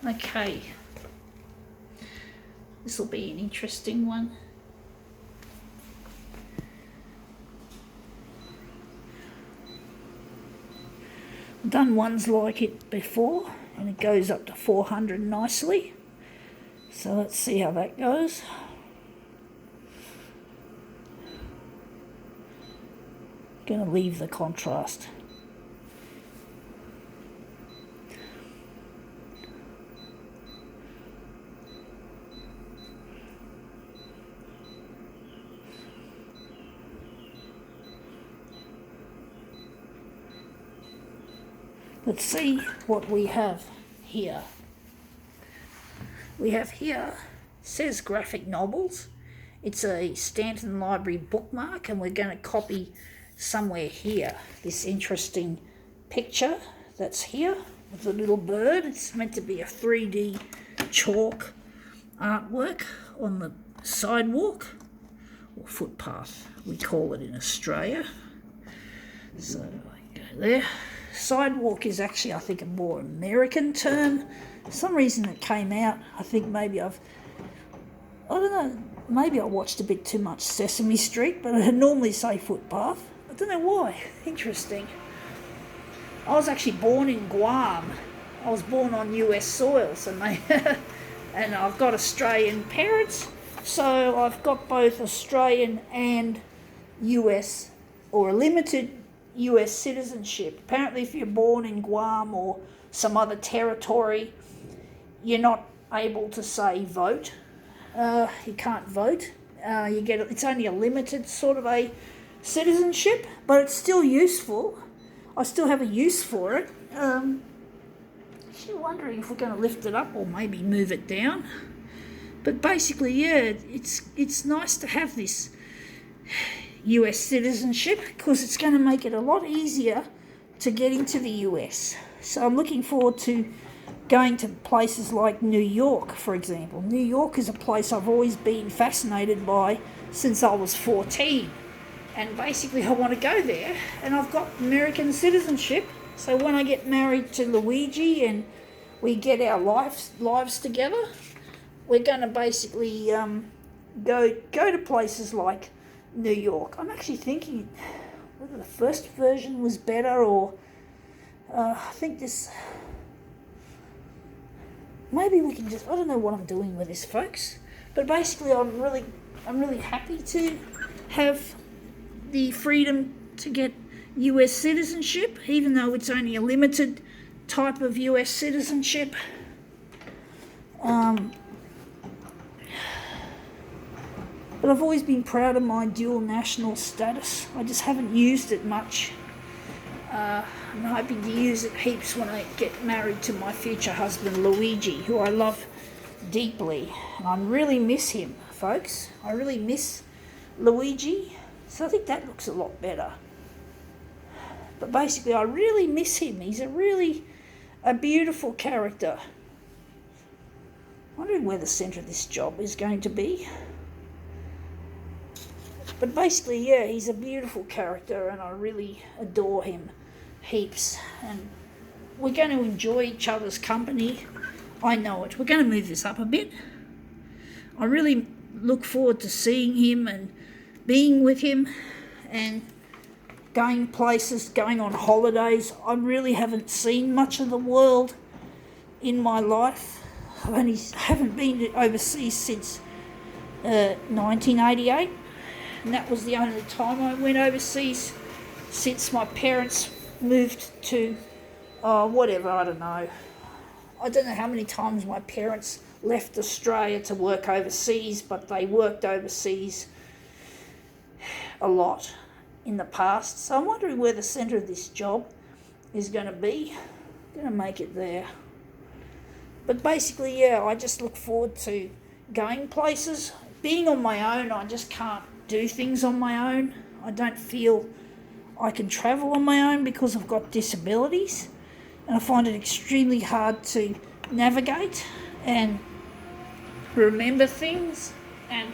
Okay, this will be an interesting one. I've done ones like it before, and it goes up to 400 nicely. So let's see how that goes. Going to leave the contrast. Let's see what we have here. We have here, says graphic novels. It's a Stanton Library bookmark, and we're going to copy somewhere here this interesting picture that's here with a little bird. It's meant to be a 3D chalk artwork on the sidewalk, or footpath we call it in Australia. So I go there. Sidewalk is actually, I think, a more American term. For some reason it came out. I think maybe I don't know, maybe I watched a bit too much Sesame Street, but I normally say footpath. I don't know why. Interesting. I was actually born in Guam. I was born on US soil, so and I've got Australian parents, so I've got both Australian and US, or a limited US citizenship. Apparently if you're born in Guam or some other territory, you're not able to say vote. You can't vote. It's only a limited sort of a citizenship, but it's still useful. I still have a use for it. Actually wondering if we're going to lift it up or maybe move it down. But basically, yeah, it's nice to have this US citizenship, because it's going to make it a lot easier to get into the US. So I'm looking forward to going to places like New York, for example. New York is a place I've always been fascinated by since I was 14. And basically I want to go there, and I've got American citizenship. So when I get married to Luigi and we get our lives together, we're going to basically go to places like New York. I'm actually thinking whether the first version was better, or I think this, maybe we can just, I don't know what I'm doing with this, folks, but basically I'm really happy to have the freedom to get US citizenship, even though it's only a limited type of US citizenship. But I've always been proud of my dual national status. I just haven't used it much. I'm hoping to use it heaps when I get married to my future husband Luigi, who I love deeply. And I really miss him, folks. I really miss Luigi. So I think that looks a lot better. But basically I really miss him. He's a beautiful character. Wondering where the centre of this job is going to be. But basically, yeah, he's a beautiful character, and I really adore him heaps. And we're going to enjoy each other's company. I know it. We're going to move this up a bit. I really look forward to seeing him and being with him and going places, going on holidays. I really haven't seen much of the world in my life. I haven't been overseas since 1988. And that was the only time I went overseas since my parents moved to, whatever, I don't know. I don't know how many times my parents left Australia to work overseas, but they worked overseas a lot in the past. So I'm wondering where the centre of this job is going to be. I'm going to make it there. But basically, yeah, I just look forward to going places. Being on my own, I just can't do things on my own. I don't feel I can travel on my own because I've got disabilities, and I find it extremely hard to navigate and remember things, and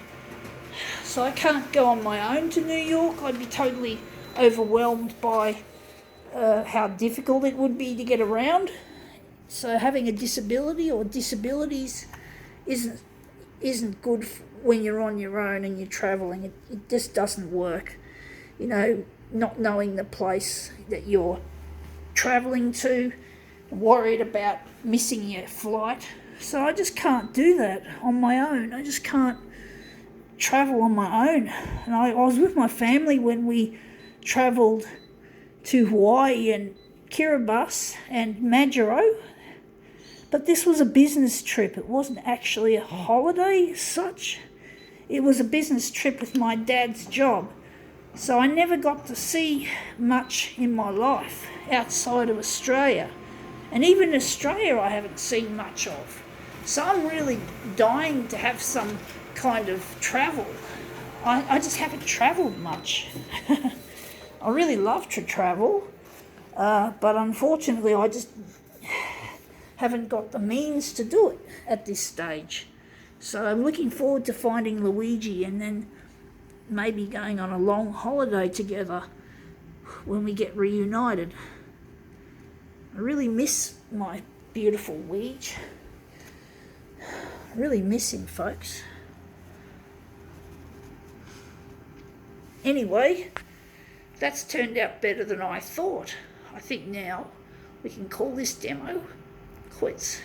so I can't go on my own to New York. I'd be totally overwhelmed by how difficult it would be to get around So having a disability or disabilities isn't good when you're on your own and you're travelling. It just doesn't work. You know, not knowing the place that you're travelling to, worried about missing your flight. So I just can't do that on my own. I just can't travel on my own. And I was with my family when we travelled to Hawaii and Kiribati and Majuro. But this was a business trip. It wasn't actually a holiday as such. It was a business trip with my dad's job. So I never got to see much in my life outside of Australia. And even Australia I haven't seen much of. So I'm really dying to have some kind of travel. I just haven't travelled much. I really love to travel, but unfortunately I just haven't got the means to do it at this stage. So I'm looking forward to finding Luigi and then maybe going on a long holiday together when we get reunited. I really miss my beautiful Luigi. I really miss him, folks. Anyway, that's turned out better than I thought. I think now we can call this demo quits.